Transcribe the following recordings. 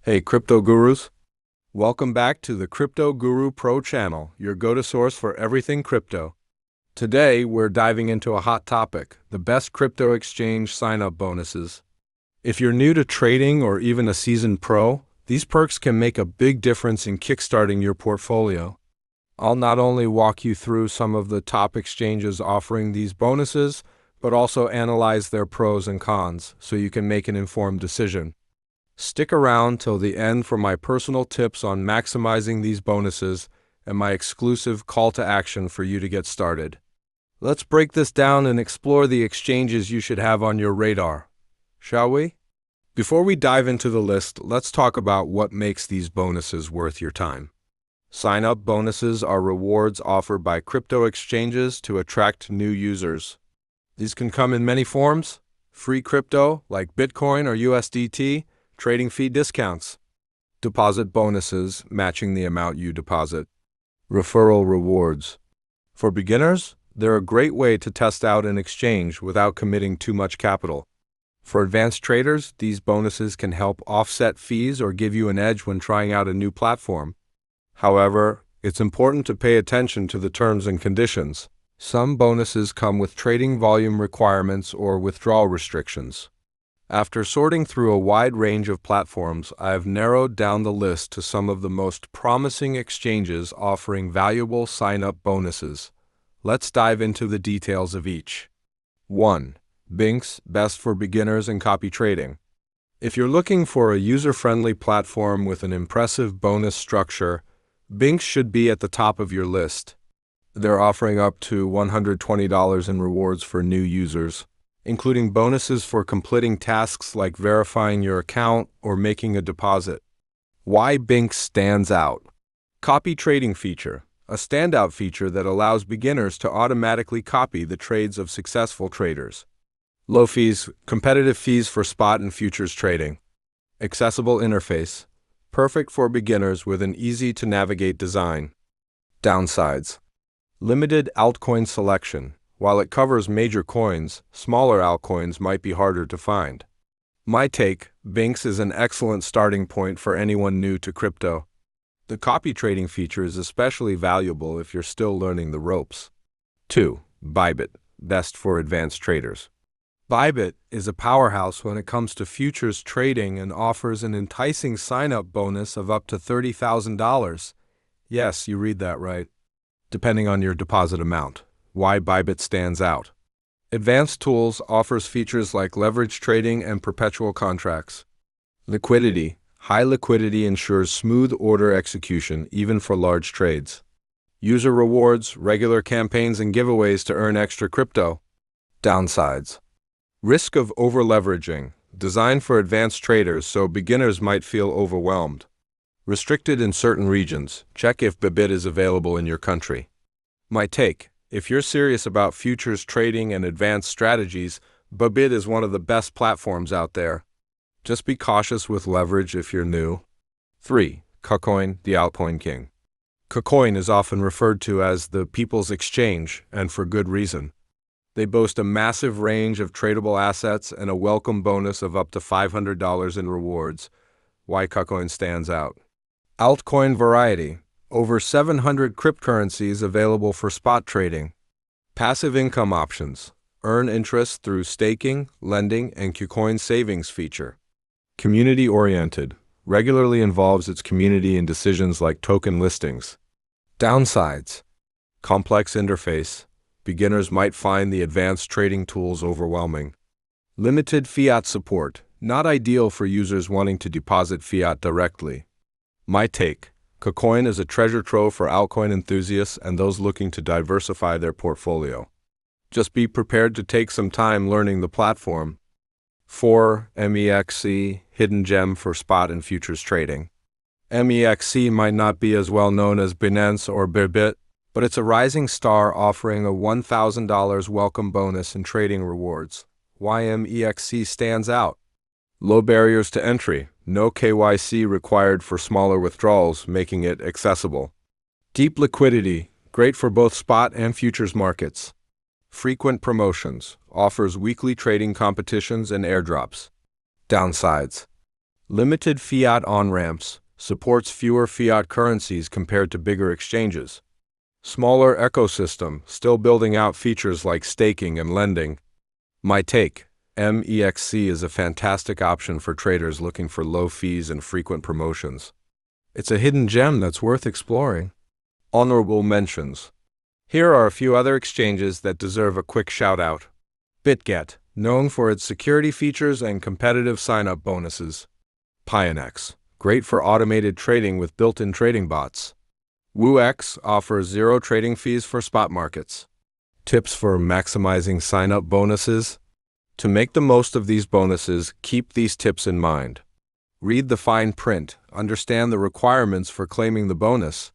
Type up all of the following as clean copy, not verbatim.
Hey crypto gurus, welcome back to the Crypto Guru Pro channel, your go-to source for everything crypto. Today, we're diving into a hot topic, the best crypto exchange sign-up bonuses. If you're new to trading or even a seasoned pro, these perks can make a big difference in kickstarting your portfolio. I'll not only walk you through some of the top exchanges offering these bonuses, but also analyze their pros and cons so you can make an informed decision. Stick around till the end for my personal tips on maximizing these bonuses and my exclusive call to action for you to get started. Let's break this down and explore the exchanges you should have on your radar, shall we? Before we dive into the list, let's talk about what makes these bonuses worth your time. Sign-up bonuses are rewards offered by crypto exchanges to attract new users. These can come in many forms: free crypto like Bitcoin or USDT, trading fee discounts, deposit bonuses matching the amount you deposit, referral rewards. For beginners, they're a great way to test out an exchange without committing too much capital. For advanced traders, these bonuses can help offset fees or give you an edge when trying out a new platform. However, it's important to pay attention to the terms and conditions. Some bonuses come with trading volume requirements or withdrawal restrictions. After sorting through a wide range of platforms, I have narrowed down the list to some of the most promising exchanges offering valuable sign-up bonuses. Let's dive into the details of each. 1. Bingx, best for beginners and copy trading. If you're looking for a user-friendly platform with an impressive bonus structure, Bingx should be at the top of your list. They're offering up to $120 in rewards for new users, including bonuses for completing tasks like verifying your account or making a deposit. Why Bingx stands out. Copy trading feature, a standout feature that allows beginners to automatically copy the trades of successful traders. Low fees, competitive fees for spot and futures trading. Accessible interface, perfect for beginners with an easy-to-navigate design. Downsides. Limited altcoin selection. While it covers major coins, smaller altcoins might be harder to find. My take, Bingx is an excellent starting point for anyone new to crypto. The copy trading feature is especially valuable if you're still learning the ropes. 2. Bybit, best for advanced traders. Bybit is a powerhouse when it comes to futures trading and offers an enticing sign-up bonus of up to $30,000. Yes, you read that right. Depending on your deposit amount. Why Bybit stands out. Advanced Tools offers features like leverage trading and perpetual contracts. Liquidity. High liquidity ensures smooth order execution even for large trades. User rewards, regular campaigns and giveaways to earn extra crypto. Downsides. Risk of over-leveraging. Designed for advanced traders so beginners might feel overwhelmed. Restricted in certain regions. Check if Bybit is available in your country. My take. If you're serious about futures trading and advanced strategies, Bybit is one of the best platforms out there. Just be cautious with leverage if you're new. 3. KuCoin, the altcoin king. KuCoin is often referred to as the people's exchange, and for good reason. They boast a massive range of tradable assets and a welcome bonus of up to $500 in rewards. Why KuCoin stands out. Altcoin variety. Over 700 cryptocurrencies available for spot trading. Passive income options. Earn interest through staking, lending, and KuCoin savings feature. Community-oriented. Regularly involves its community in decisions like token listings. Downsides. Complex interface. Beginners might find the advanced trading tools overwhelming. Limited fiat support. Not ideal for users wanting to deposit fiat directly. My take. KuCoin is a treasure trove for altcoin enthusiasts and those looking to diversify their portfolio. Just be prepared to take some time learning the platform. 4. MEXC, hidden gem for spot and futures trading. MEXC might not be as well known as Binance or Bybit, but it's a rising star offering a $1,000 welcome bonus and trading rewards. Why MEXC stands out. Low barriers to entry. No KYC required for smaller withdrawals, making it accessible. Deep liquidity, great for both spot and futures markets. Frequent promotions, offers weekly trading competitions and airdrops. Downsides. Limited fiat on-ramps, supports fewer fiat currencies compared to bigger exchanges. Smaller ecosystem, still building out features like staking and lending. My take, MEXC is a fantastic option for traders looking for low fees and frequent promotions. It's a hidden gem that's worth exploring. Honorable mentions. Here are a few other exchanges that deserve a quick shout-out. Bitget, known for its security features and competitive sign-up bonuses. Binance, great for automated trading with built-in trading bots. WooX offers zero trading fees for spot markets. Tips for maximizing sign-up bonuses. To make the most of these bonuses, keep these tips in mind. Read the fine print, understand the requirements for claiming the bonus.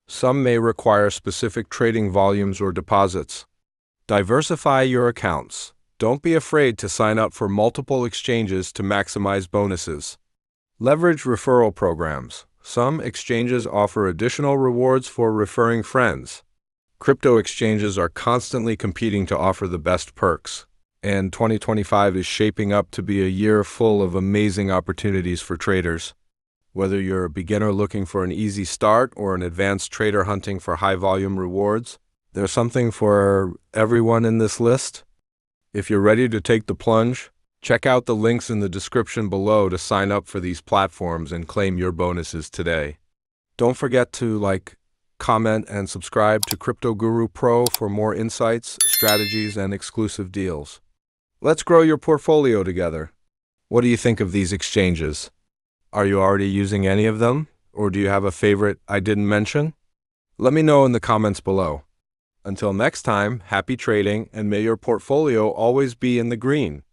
Some may require specific trading volumes or deposits. Diversify your accounts. Don't be afraid to sign up for multiple exchanges to maximize bonuses. Leverage referral programs. Some exchanges offer additional rewards for referring friends. Crypto exchanges are constantly competing to offer the best perks, and 2025 is shaping up to be a year full of amazing opportunities for traders. Whether you're a beginner looking for an easy start or an advanced trader hunting for high-volume rewards, there's something for everyone in this list. If you're ready to take the plunge, check out the links in the description below to sign up for these platforms and claim your bonuses today. Don't forget to like, comment, and subscribe to Crypto Guru Pro for more insights, strategies, and exclusive deals. Let's grow your portfolio together. What do you think of these exchanges? Are you already using any of them? Or do you have a favorite I didn't mention? Let me know in the comments below. Until next time, happy trading, and may your portfolio always be in the green.